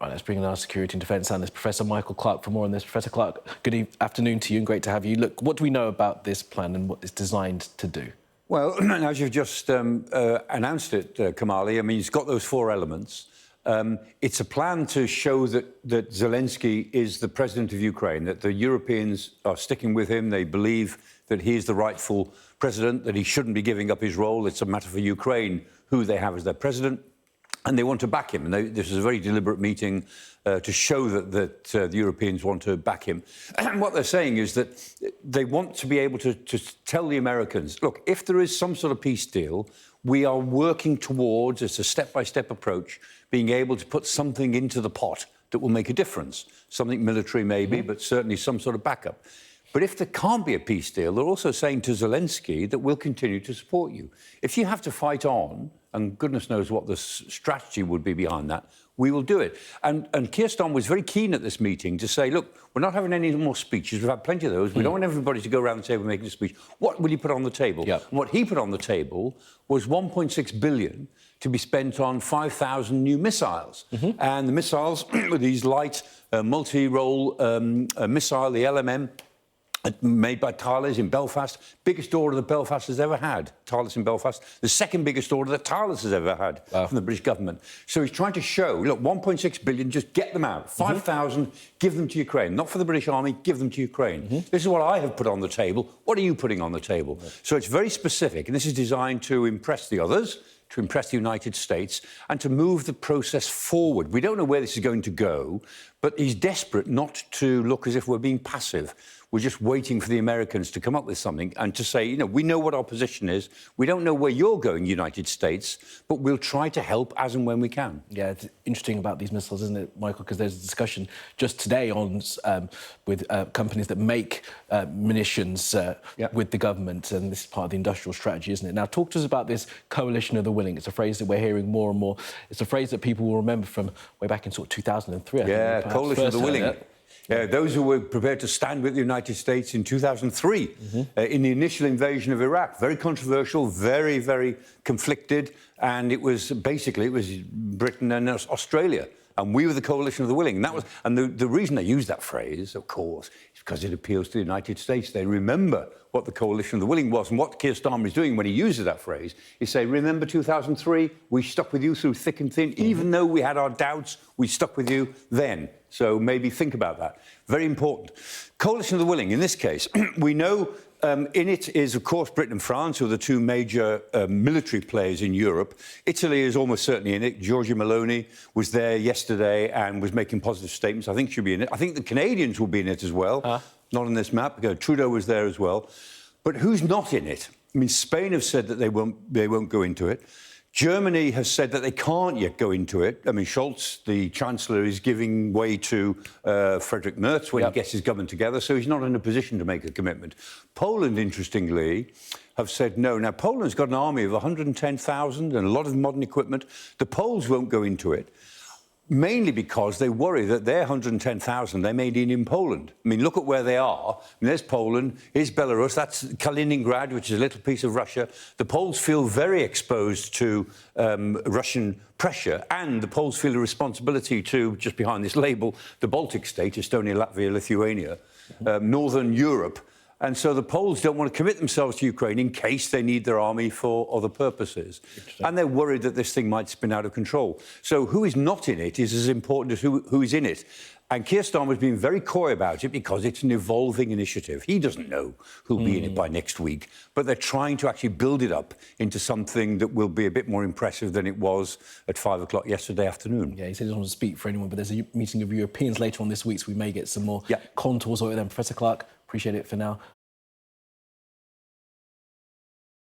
Right, let's bring in our security and defence analyst, Professor Michael Clarke, for more on this. Professor Clarke, good afternoon to you and great to have you. Look, what do we know about this plan and what it's designed to do? Well, as you've just announced it, Kamali, I mean, it's got those four elements. It's a plan to show that Zelenskyy is the president of Ukraine, that the Europeans are sticking with him. They believe that he is the rightful president, that he shouldn't be giving up his role. It's a matter for Ukraine who they have as their president. And they want to back him. And this is a very deliberate meeting to show that the Europeans want to back him. And what they're saying is that they want to be able to tell the Americans, look, if there is some sort of peace deal, we are working towards, it's a step-by-step approach, being able to put something into the pot that will make a difference. Something military maybe, but certainly some sort of backup. But if there can't be a peace deal, they're also saying to Zelenskyy that we'll continue to support you. If you have to fight on, and goodness knows what the strategy would be behind that, we will do it. And Keir Starmer was very keen at this meeting to say, look, we're not having any more speeches. We've had plenty of those. We don't want everybody to go around the table making a speech. What will you put on the table? Yep. And what he put on the table was 1.6 billion to be spent on 5,000 new missiles. And the missiles were these light multi-role missile, the LMM, made by Thales in Belfast. Biggest order that Belfast has ever had, Thales in Belfast. The second biggest order that Thales has ever had from the British government. So he's trying to show, look, 1.6 billion, just get them out. 5,000, give them to Ukraine. Not for the British Army, give them to Ukraine. This is what I have put on the table. What are you putting on the table? So it's very specific, and this is designed to impress the others, to impress the United States, and to move the process forward. We don't know where this is going to go, but he's desperate not to look as if we're being passive. We're just waiting for the Americans to come up with something and to say, you know, we know what our position is. We don't know where you're going, United States, but we'll try to help as and when we can. Yeah, it's interesting about these missiles, isn't it, Michael? Because there's a discussion just today on with companies that make munitions with the government, and this is part of the industrial strategy, isn't it? Now, talk to us about this coalition of the willing. It's a phrase that we're hearing more and more. It's a phrase that people will remember from way back in sort of 2003. Yeah, coalition of the willing. Yeah, those who were prepared to stand with the United States in 2003 in the initial invasion of Iraq. Very controversial, very, very conflicted. And it was basically, it was Britain and Australia. And we were the coalition of the willing. And that was, and the reason they used that phrase, of course, is because it appeals to the United States. They remember what the coalition of the willing was. And what Keir Starmer is doing when he uses that phrase is say, remember 2003? We stuck with you through thick and thin. Even though we had our doubts, we stuck with you then. So maybe think about that. Very important. Coalition of the willing, in this case, we know in it is, of course, Britain and France, who are the two major military players in Europe. Italy is almost certainly in it. Giorgia Meloni was there yesterday and was making positive statements. I think she'll be in it. I think the Canadians will be in it as well. Not on this map. Trudeau was there as well. But who's not in it? I mean, Spain have said that they won't go into it. Germany has said that they can't yet go into it. I mean, Scholz, the Chancellor, is giving way to Friedrich Merz when he gets his government together, so he's not in a position to make a commitment. Poland, interestingly, have said no. Now, Poland's got an army of 110,000 and a lot of modern equipment. The Poles won't go into it, mainly because they worry that their 110,000 they made in Poland. I mean, look at where they are. I mean, there's Poland, here's Belarus, that's Kaliningrad, which is a little piece of Russia. The Poles feel very exposed to Russian pressure, and the Poles feel a responsibility to, just behind this label, the Baltic states, Estonia, Latvia, Lithuania, Northern Europe. And so the Poles don't want to commit themselves to Ukraine in case they need their army for other purposes. And they're worried that this thing might spin out of control. So who is not in it is as important as who is in it. And Keir Starmer has been very coy about it because it's an evolving initiative. He doesn't know who'll be in it by next week, but they're trying to actually build it up into something that will be a bit more impressive than it was at 5 o'clock yesterday afternoon. Yeah, he said he doesn't want to speak for anyone, but there's a meeting of Europeans later on this week, so we may get some more contours over them. Professor Clarke, appreciate it for now.